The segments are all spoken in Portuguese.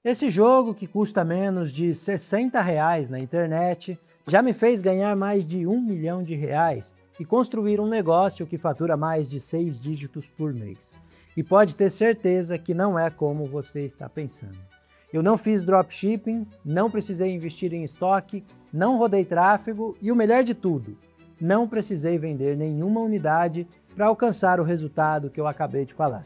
Esse jogo, que custa menos de R$ 60 na internet, já me fez ganhar mais de R$ 1 milhão e construir um negócio que fatura mais de 6 dígitos por mês. E pode ter certeza que não é como você está pensando. Eu não fiz dropshipping, não precisei investir em estoque, não rodei tráfego e o melhor de tudo, não precisei vender nenhuma unidade para alcançar o resultado que eu acabei de falar.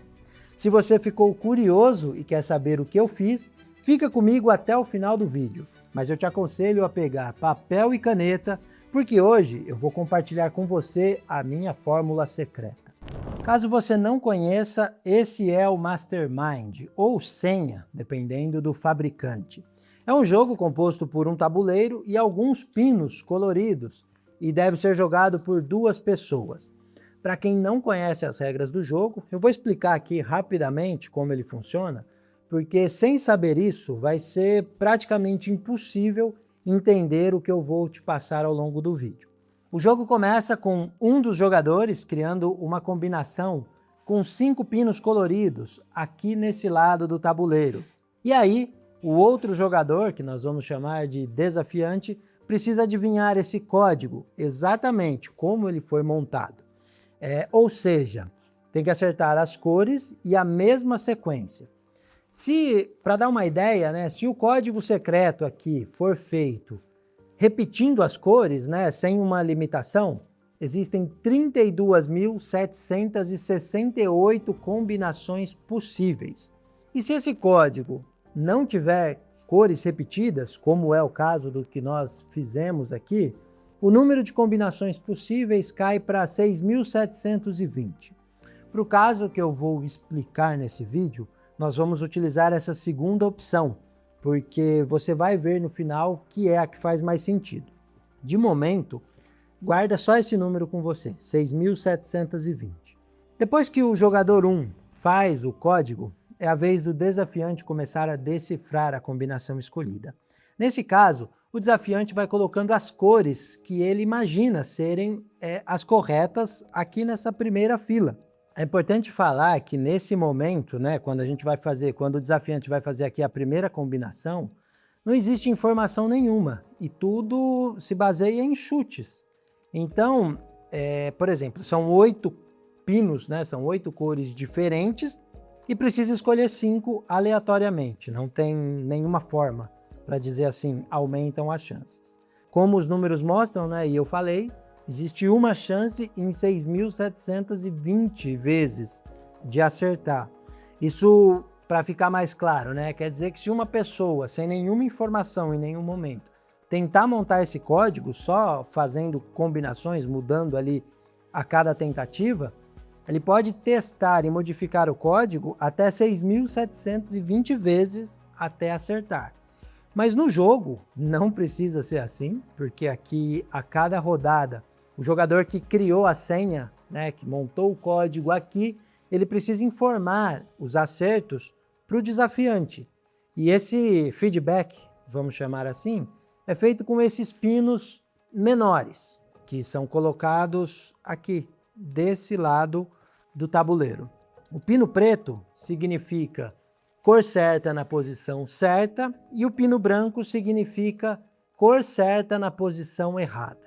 Se você ficou curioso e quer saber o que eu fiz, fica comigo até o final do vídeo, mas eu te aconselho a pegar papel e caneta, porque hoje eu vou compartilhar com você a minha fórmula secreta. Caso você não conheça, esse é o Mastermind, ou senha, dependendo do fabricante. É um jogo composto por um tabuleiro e alguns pinos coloridos, e deve ser jogado por 2 pessoas. Para quem não conhece as regras do jogo, eu vou explicar aqui rapidamente como ele funciona, porque sem saber isso vai ser praticamente impossível entender o que eu vou te passar ao longo do vídeo. O jogo começa com um dos jogadores criando uma combinação com 5 pinos coloridos aqui nesse lado do tabuleiro. E aí, o outro jogador, que nós vamos chamar de desafiante, precisa adivinhar esse código exatamente como ele foi montado. Ou seja, tem que acertar as cores e a mesma sequência. Para dar uma ideia, né, se o código secreto aqui for feito repetindo as cores, né, sem uma limitação, existem 32.768 combinações possíveis. E se esse código não tiver cores repetidas, como é o caso do que nós fizemos aqui, o número de combinações possíveis cai para 6.720. Para o caso que eu vou explicar nesse vídeo, nós vamos utilizar essa segunda opção, porque você vai ver no final que é a que faz mais sentido. De momento, guarda só esse número com você, 6.720. Depois que o jogador 1 faz o código, é a vez do desafiante começar a decifrar a combinação escolhida. Nesse caso, o desafiante vai colocando as cores que ele imagina serem as corretas aqui nessa primeira fila. É importante falar que nesse momento, né, quando o desafiante vai fazer aqui a primeira combinação, não existe informação nenhuma e tudo se baseia em chutes. Então, por exemplo, são 8 pinos, né, são 8 cores diferentes e precisa escolher 5 aleatoriamente. Não tem nenhuma forma para dizer assim, aumentam as chances. Como os números mostram, né, e eu falei, existe uma chance em 6.720 vezes de acertar. Isso, para ficar mais claro, né? Quer dizer que se uma pessoa, sem nenhuma informação em nenhum momento, tentar montar esse código só fazendo combinações, mudando ali a cada tentativa, ele pode testar e modificar o código até 6.720 vezes até acertar. Mas no jogo não precisa ser assim, porque aqui a cada rodada o jogador que criou a senha, né, que montou o código aqui, ele precisa informar os acertos para o desafiante. E esse feedback, vamos chamar assim, é feito com esses pinos menores, que são colocados aqui, desse lado do tabuleiro. O pino preto significa cor certa na posição certa e o pino branco significa cor certa na posição errada.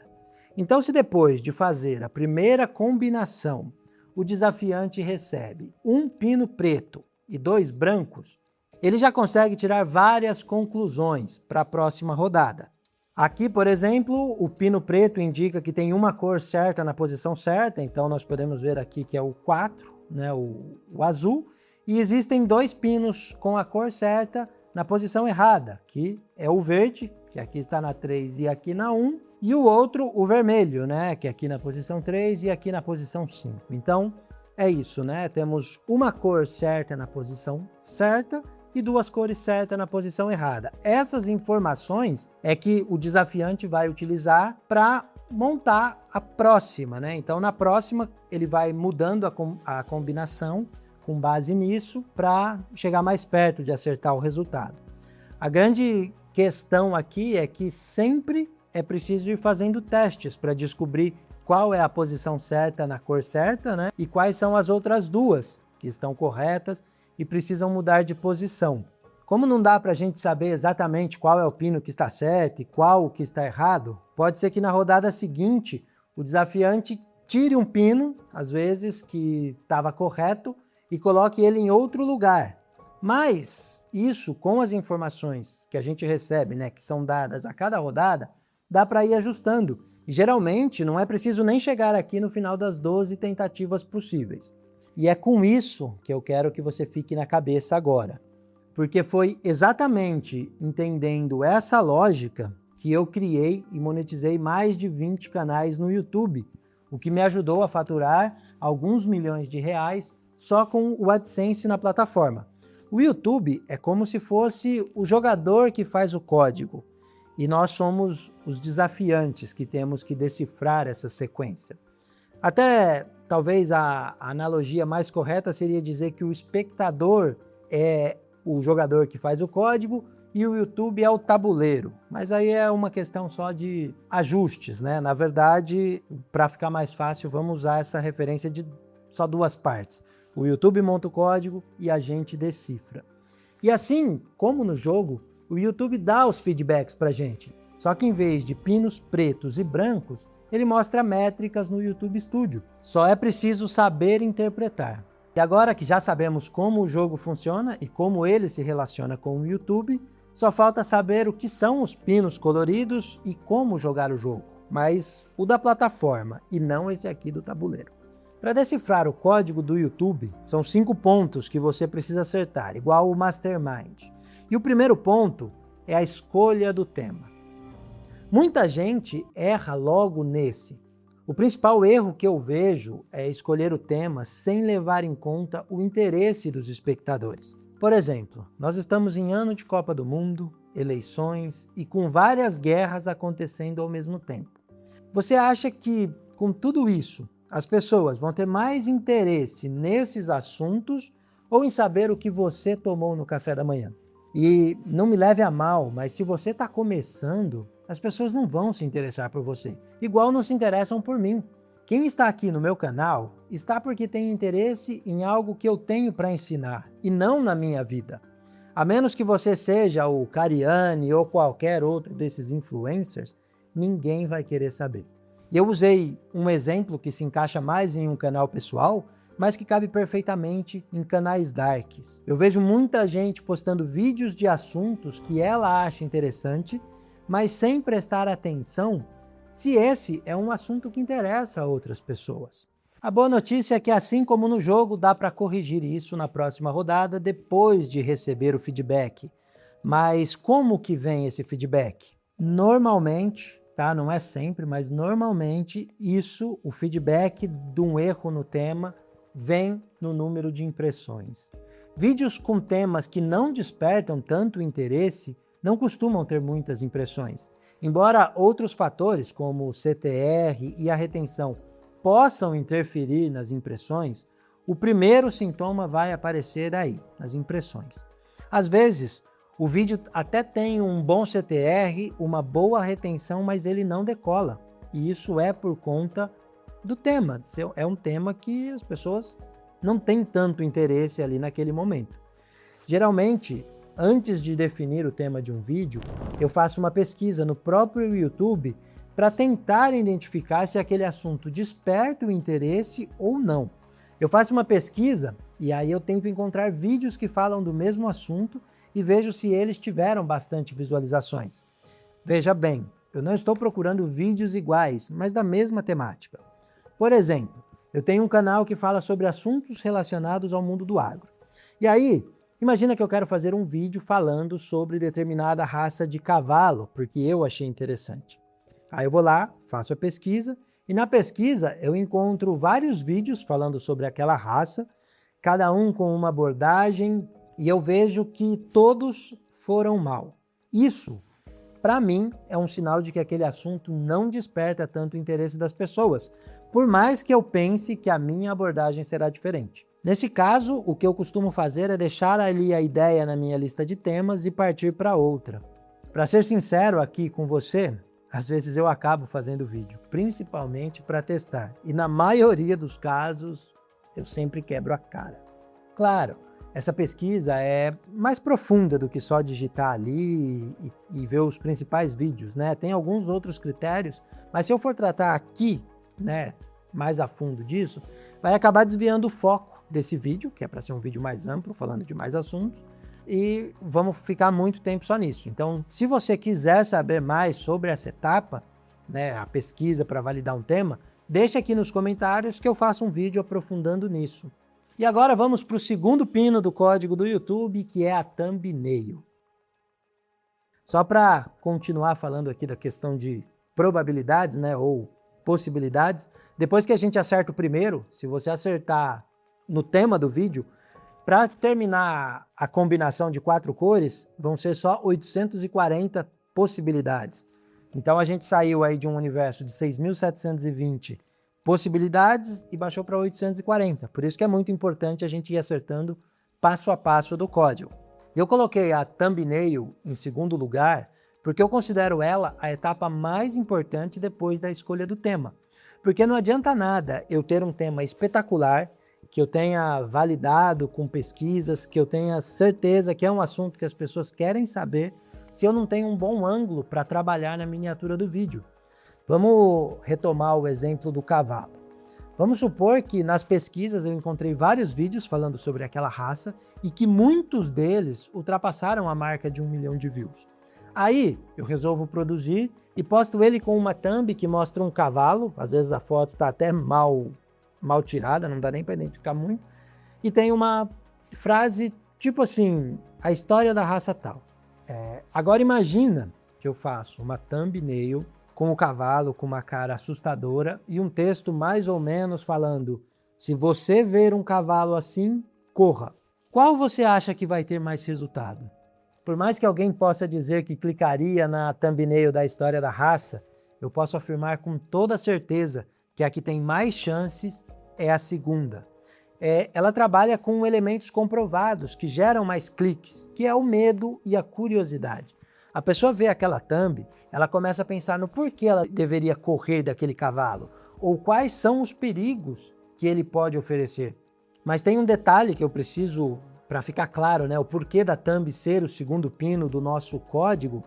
Então, se depois de fazer a primeira combinação, o desafiante recebe um pino preto e 2 brancos, ele já consegue tirar várias conclusões para a próxima rodada. Aqui, por exemplo, o pino preto indica que tem uma cor certa na posição certa, então nós podemos ver aqui que é o 4, né, o azul, e existem 2 pinos com a cor certa na posição errada, que é o verde, que aqui está na 3 e aqui na 1, e o outro, o vermelho, né, que é aqui na posição 3 e aqui na posição 5. Então, é isso, né? Temos uma cor certa na posição certa e 2 cores certas na posição errada. Essas informações é que o desafiante vai utilizar para montar a próxima, né? Então, na próxima, ele vai mudando a combinação com base nisso para chegar mais perto de acertar o resultado. A grande questão aqui é que sempre é preciso ir fazendo testes para descobrir qual é a posição certa na cor certa, né? E quais são as outras 2 que estão corretas e precisam mudar de posição. Como não dá para a gente saber exatamente qual é o pino que está certo e qual o que está errado, pode ser que na rodada seguinte o desafiante tire um pino, às vezes que estava correto, e coloque ele em outro lugar. Mas isso, com as informações que a gente recebe, né, que são dadas a cada rodada, dá para ir ajustando. E geralmente não é preciso nem chegar aqui no final das 12 tentativas possíveis. E é com isso que eu quero que você fique na cabeça agora. Porque foi exatamente entendendo essa lógica que eu criei e monetizei mais de 20 canais no YouTube, o que me ajudou a faturar alguns milhões de reais só com o AdSense na plataforma. O YouTube é como se fosse o jogador que faz o código e nós somos os desafiantes que temos que decifrar essa sequência. Até talvez a analogia mais correta seria dizer que o espectador é o jogador que faz o código e o YouTube é o tabuleiro. Mas aí é uma questão só de ajustes, né? Na verdade, para ficar mais fácil, vamos usar essa referência de só duas partes. O YouTube monta o código e a gente decifra. E assim, como no jogo, o YouTube dá os feedbacks pra gente. Só que em vez de pinos pretos e brancos, ele mostra métricas no YouTube Studio. Só é preciso saber interpretar. E agora que já sabemos como o jogo funciona e como ele se relaciona com o YouTube, só falta saber o que são os pinos coloridos e como jogar o jogo. Mas o da plataforma e não esse aqui do tabuleiro. Para decifrar o código do YouTube, são 5 pontos que você precisa acertar, igual o Mastermind. E o primeiro ponto é a escolha do tema. Muita gente erra logo nesse. O principal erro que eu vejo é escolher o tema sem levar em conta o interesse dos espectadores. Por exemplo, nós estamos em ano de Copa do Mundo, eleições e com várias guerras acontecendo ao mesmo tempo. Você acha que, com tudo isso, as pessoas vão ter mais interesse nesses assuntos ou em saber o que você tomou no café da manhã? E não me leve a mal, mas se você está começando, as pessoas não vão se interessar por você, igual não se interessam por mim. Quem está aqui no meu canal está porque tem interesse em algo que eu tenho para ensinar e não na minha vida. A menos que você seja o Cariani ou qualquer outro desses influencers, ninguém vai querer saber. E eu usei um exemplo que se encaixa mais em um canal pessoal, mas que cabe perfeitamente em canais darks. Eu vejo muita gente postando vídeos de assuntos que ela acha interessante, mas sem prestar atenção se esse é um assunto que interessa a outras pessoas. A boa notícia é que, assim como no jogo, dá para corrigir isso na próxima rodada depois de receber o feedback. Mas como que vem esse feedback? Normalmente, tá? Não é sempre, mas normalmente o feedback de um erro no tema, vem no número de impressões. Vídeos com temas que não despertam tanto interesse não costumam ter muitas impressões. Embora outros fatores, como o CTR e a retenção, possam interferir nas impressões, o primeiro sintoma vai aparecer aí, nas impressões. Às vezes, o vídeo até tem um bom CTR, uma boa retenção, mas ele não decola. E isso é por conta do tema. É um tema que as pessoas não têm tanto interesse ali naquele momento. Geralmente, antes de definir o tema de um vídeo, eu faço uma pesquisa no próprio YouTube para tentar identificar se aquele assunto desperta o interesse ou não. Eu faço uma pesquisa e aí eu tento encontrar vídeos que falam do mesmo assunto e vejo se eles tiveram bastante visualizações. Veja bem, eu não estou procurando vídeos iguais, mas da mesma temática. Por exemplo, eu tenho um canal que fala sobre assuntos relacionados ao mundo do agro. E aí, imagina que eu quero fazer um vídeo falando sobre determinada raça de cavalo, porque eu achei interessante. Aí eu vou lá, faço a pesquisa, e na pesquisa eu encontro vários vídeos falando sobre aquela raça, cada um com uma abordagem, e eu vejo que todos foram mal. Isso, para mim, é um sinal de que aquele assunto não desperta tanto o interesse das pessoas, por mais que eu pense que a minha abordagem será diferente. Nesse caso, o que eu costumo fazer é deixar ali a ideia na minha lista de temas e partir para outra. Para ser sincero aqui com você, às vezes eu acabo fazendo vídeo, principalmente para testar. E na maioria dos casos, eu sempre quebro a cara. Claro, essa pesquisa é mais profunda do que só digitar ali e ver os principais vídeos, né? Tem alguns outros critérios, mas se eu for tratar aqui, né, mais a fundo disso, vai acabar desviando o foco desse vídeo, que é para ser um vídeo mais amplo, falando de mais assuntos, e vamos ficar muito tempo só nisso. Então, se você quiser saber mais sobre essa etapa, né, a pesquisa para validar um tema, deixa aqui nos comentários que eu faço um vídeo aprofundando nisso. E agora vamos para o segundo pino do código do YouTube, que é a thumbnail. Só para continuar falando aqui da questão de probabilidades, né, ou possibilidades, depois que a gente acerta o primeiro, se você acertar no tema do vídeo, para terminar a combinação de 4 cores, vão ser só 840 possibilidades. Então a gente saiu aí de um universo de 6.720 possibilidades e baixou para 840. Por isso que é muito importante a gente ir acertando passo a passo do código. Eu coloquei a thumbnail em segundo lugar porque eu considero ela a etapa mais importante depois da escolha do tema. Porque não adianta nada eu ter um tema espetacular, que eu tenha validado com pesquisas, que eu tenha certeza que é um assunto que as pessoas querem saber, se eu não tenho um bom ângulo para trabalhar na miniatura do vídeo. Vamos retomar o exemplo do cavalo. Vamos supor que nas pesquisas eu encontrei vários vídeos falando sobre aquela raça e que muitos deles ultrapassaram a marca de 1 milhão de views. Aí eu resolvo produzir e posto ele com uma thumb que mostra um cavalo, às vezes a foto está até mal tirada, não dá nem para identificar muito, e tem uma frase tipo assim, a história da raça tal. Agora imagina que eu faço uma thumbnail com o cavalo com uma cara assustadora e um texto mais ou menos falando: se você ver um cavalo assim, corra. Qual você acha que vai ter mais resultado? Por mais que alguém possa dizer que clicaria na thumbnail da história da raça, eu posso afirmar com toda certeza que a que tem mais chances é a segunda. Ela trabalha com elementos comprovados que geram mais cliques, que é o medo e a curiosidade. A pessoa vê aquela thumb, ela começa a pensar no porquê ela deveria correr daquele cavalo, ou quais são os perigos que ele pode oferecer. Mas tem um detalhe que eu preciso, para ficar claro, né, o porquê da thumb ser o segundo pino do nosso código,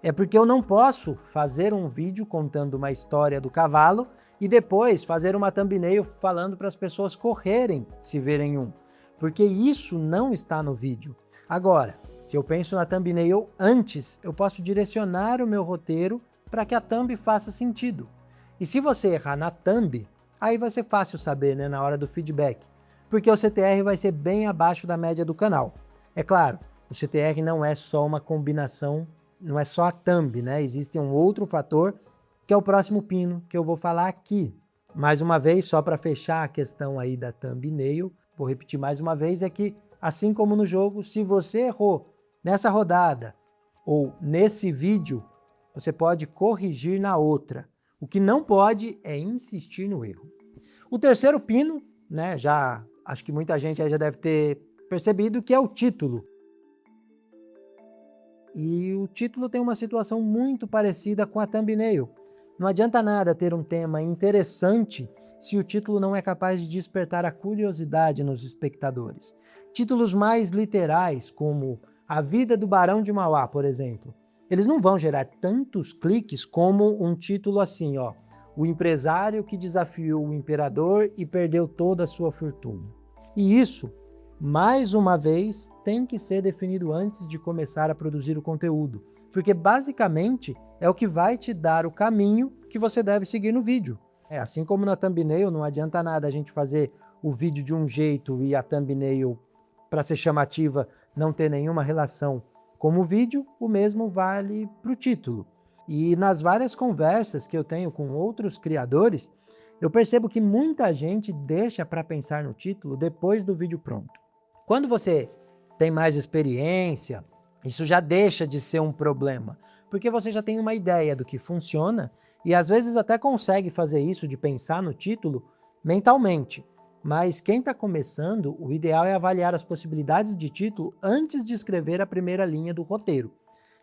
é porque eu não posso fazer um vídeo contando uma história do cavalo e depois fazer uma thumbnail falando para as pessoas correrem se verem um, porque isso não está no vídeo. Agora, se eu penso na thumbnail antes, eu posso direcionar o meu roteiro para que a thumb faça sentido. E se você errar na thumb, aí vai ser fácil saber, né, na hora do feedback, porque o CTR vai ser bem abaixo da média do canal. É claro, o CTR não é só uma combinação, não é só a thumb, né? Existe um outro fator que é o próximo pino, que eu vou falar aqui. Mais uma vez, só para fechar a questão aí da thumbnail, vou repetir mais uma vez, é que, assim como no jogo, se você errou nessa rodada ou nesse vídeo, você pode corrigir na outra. O que não pode é insistir no erro. O terceiro pino, né, acho que muita gente aí já deve ter percebido, que é o título. E o título tem uma situação muito parecida com a thumbnail. Não adianta nada ter um tema interessante se o título não é capaz de despertar a curiosidade nos espectadores. Títulos mais literais, como A Vida do Barão de Mauá, por exemplo, eles não vão gerar tantos cliques como um título assim, ó, O Empresário que Desafiou o Imperador e Perdeu Toda a Sua Fortuna. E isso, mais uma vez, tem que ser definido antes de começar a produzir o conteúdo, porque basicamente é o que vai te dar o caminho que você deve seguir no vídeo. Assim como na thumbnail, não adianta nada a gente fazer o vídeo de um jeito e a thumbnail, para ser chamativa, não ter nenhuma relação com o vídeo, o mesmo vale para o título. E nas várias conversas que eu tenho com outros criadores, eu percebo que muita gente deixa para pensar no título depois do vídeo pronto. Quando você tem mais experiência, isso já deixa de ser um problema, porque você já tem uma ideia do que funciona e às vezes até consegue fazer isso de pensar no título mentalmente. Mas quem está começando, o ideal é avaliar as possibilidades de título antes de escrever a primeira linha do roteiro.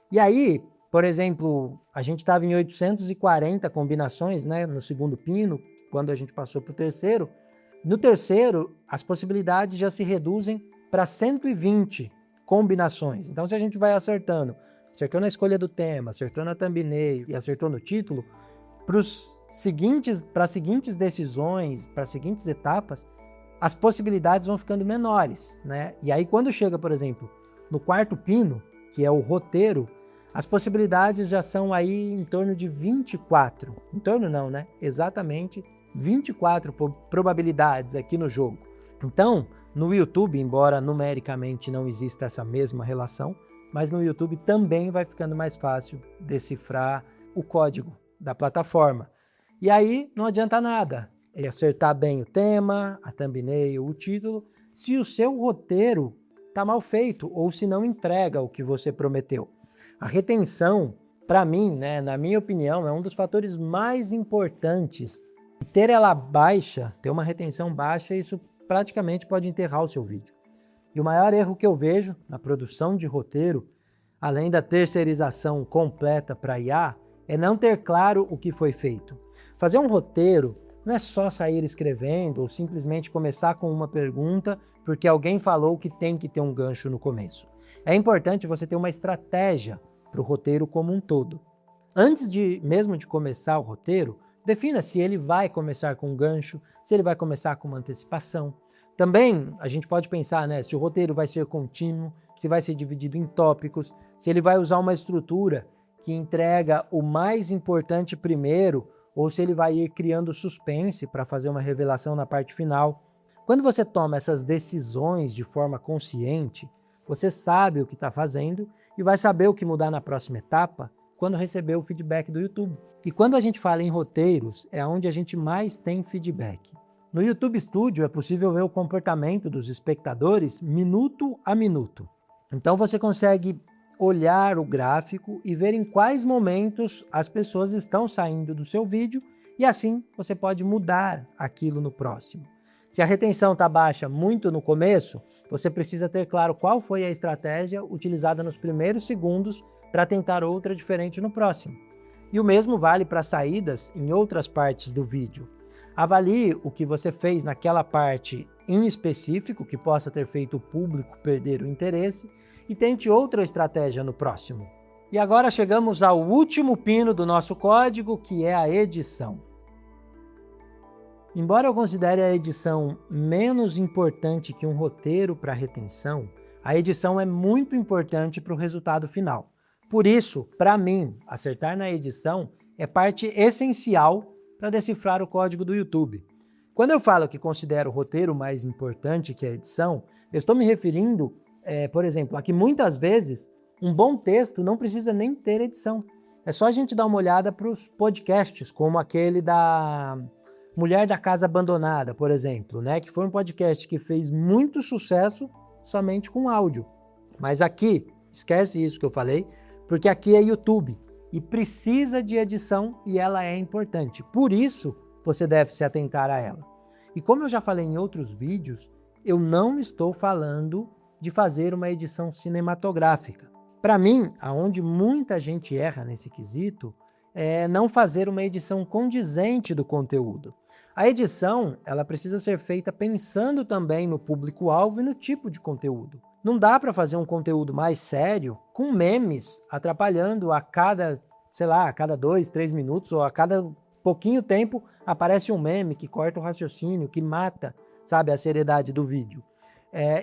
E aí, por exemplo, a gente estava em 840 combinações, né, no segundo pino, quando a gente passou para o terceiro. No terceiro, as possibilidades já se reduzem para 120 combinações. Então, se a gente vai acertou na escolha do tema, acertou na thumbnail e acertou no título, para as seguintes decisões, para as seguintes etapas, as possibilidades vão ficando menores, né? E aí, quando chega, por exemplo, no quarto pino, que é o roteiro, as possibilidades já são aí em torno de 24. Em torno não, né? Exatamente 24 probabilidades aqui no jogo. Então, no YouTube, embora numericamente não exista essa mesma relação, mas no YouTube também vai ficando mais fácil decifrar o código da plataforma. E aí não adianta nada acertar bem o tema, a thumbnail, o título, se o seu roteiro está mal feito ou se não entrega o que você prometeu. A retenção, para mim, né, na minha opinião, é um dos fatores mais importantes. Ter ela baixa, ter uma retenção baixa, isso praticamente pode enterrar o seu vídeo. E o maior erro que eu vejo na produção de roteiro, além da terceirização completa para IA, é não ter claro o que foi feito. Fazer um roteiro não é só sair escrevendo ou simplesmente começar com uma pergunta porque alguém falou que tem que ter um gancho no começo. É importante você ter uma estratégia para o roteiro como um todo. Antes mesmo de começar o roteiro, defina se ele vai começar com um gancho, se ele vai começar com uma antecipação. Também a gente pode pensar, né, se o roteiro vai ser contínuo, se vai ser dividido em tópicos, se ele vai usar uma estrutura que entrega o mais importante primeiro, ou se ele vai ir criando suspense para fazer uma revelação na parte final. Quando você toma essas decisões de forma consciente, você sabe o que está fazendo e vai saber o que mudar na próxima etapa quando receber o feedback do YouTube. E quando a gente fala em roteiros, é onde a gente mais tem feedback. No YouTube Studio é possível ver o comportamento dos espectadores minuto a minuto. Então você consegue olhar o gráfico e ver em quais momentos as pessoas estão saindo do seu vídeo e assim você pode mudar aquilo no próximo. Se a retenção está baixa muito no começo, você precisa ter claro qual foi a estratégia utilizada nos primeiros segundos para tentar outra diferente no próximo. E o mesmo vale para saídas em outras partes do vídeo. Avalie o que você fez naquela parte em específico, que possa ter feito o público perder o interesse, e tente outra estratégia no próximo. E agora chegamos ao último pino do nosso código, que é a edição. Embora eu considere a edição menos importante que um roteiro para retenção, a edição é muito importante para o resultado final. Por isso, para mim, acertar na edição é parte essencial para decifrar o código do YouTube. Quando eu falo que considero o roteiro mais importante que a edição, eu estou me referindo, por exemplo, a que muitas vezes um bom texto não precisa nem ter edição. É só a gente dar uma olhada para os podcasts, como aquele da Mulher da Casa Abandonada, por exemplo, né? Que foi um podcast que fez muito sucesso somente com áudio. Mas aqui, esquece isso que eu falei, porque aqui é YouTube e precisa de edição e ela é importante. Por isso, você deve se atentar a ela. E como eu já falei em outros vídeos, eu não estou falando de fazer uma edição cinematográfica. Para mim, aonde muita gente erra nesse quesito, é não fazer uma edição condizente do conteúdo. A edição, ela precisa ser feita pensando também no público-alvo e no tipo de conteúdo. Não dá para fazer um conteúdo mais sério com memes atrapalhando a cada 2, 3 minutos ou a cada pouquinho tempo aparece um meme que corta o raciocínio, que mata, sabe, a seriedade do vídeo.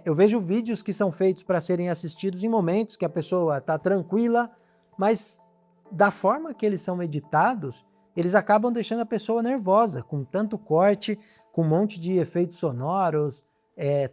Eu vejo vídeos que são feitos para serem assistidos em momentos que a pessoa está tranquila, mas da forma que eles são editados, eles acabam deixando a pessoa nervosa, com tanto corte, com um monte de efeitos sonoros,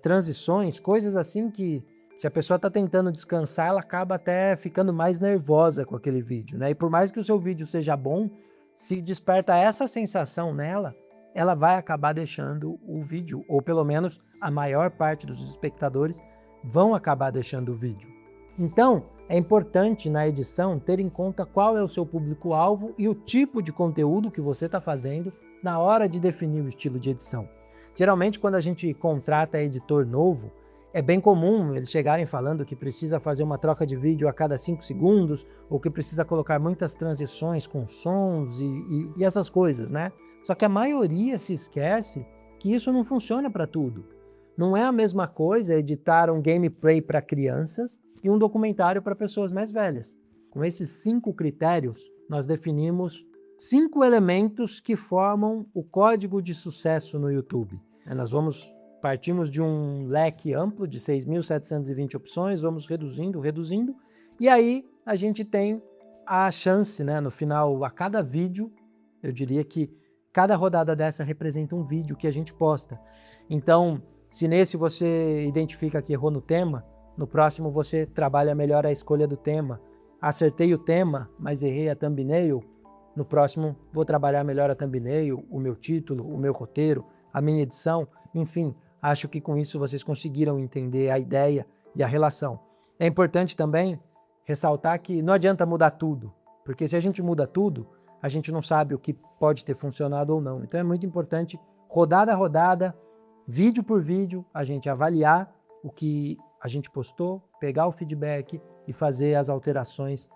transições, coisas assim que se a pessoa está tentando descansar, ela acaba até ficando mais nervosa com aquele vídeo, né? E por mais que o seu vídeo seja bom, se desperta essa sensação nela, ela vai acabar deixando o vídeo, ou pelo menos a maior parte dos espectadores vão acabar deixando o vídeo. Então, é importante na edição ter em conta qual é o seu público-alvo e o tipo de conteúdo que você está fazendo na hora de definir o estilo de edição. Geralmente, quando a gente contrata editor novo, é bem comum eles chegarem falando que precisa fazer uma troca de vídeo a cada 5 segundos, ou que precisa colocar muitas transições com sons e essas coisas, né? Só que a maioria se esquece que isso não funciona para tudo. Não é a mesma coisa editar um gameplay para crianças e um documentário para pessoas mais velhas. Com esses 5 critérios, nós definimos 5 elementos que formam o código de sucesso no YouTube. Nós partimos de um leque amplo de 6.720 opções, vamos reduzindo, e aí a gente tem a chance, no final, a cada vídeo, eu diria que cada rodada dessa representa um vídeo que a gente posta. Então, se nesse você identifica que errou no tema, no próximo você trabalha melhor a escolha do tema. Acertei o tema, mas errei a thumbnail, no próximo vou trabalhar melhor a thumbnail, o meu título, o meu roteiro, a minha edição, enfim, acho que com isso vocês conseguiram entender a ideia e a relação. É importante também ressaltar que não adianta mudar tudo, porque se a gente muda tudo, a gente não sabe o que pode ter funcionado ou não. Então é muito importante, rodada a rodada, vídeo por vídeo, a gente avaliar o que a gente postou, pegar o feedback e fazer as alterações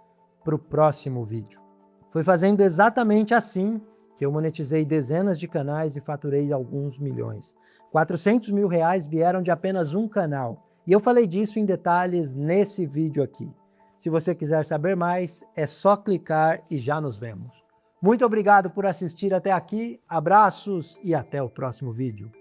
para o próximo vídeo. Foi fazendo exatamente assim que eu monetizei dezenas de canais e faturei alguns milhões. 400 mil reais vieram de apenas um canal. E eu falei disso em detalhes nesse vídeo aqui. Se você quiser saber mais, é só clicar e já nos vemos. Muito obrigado por assistir até aqui, abraços e até o próximo vídeo.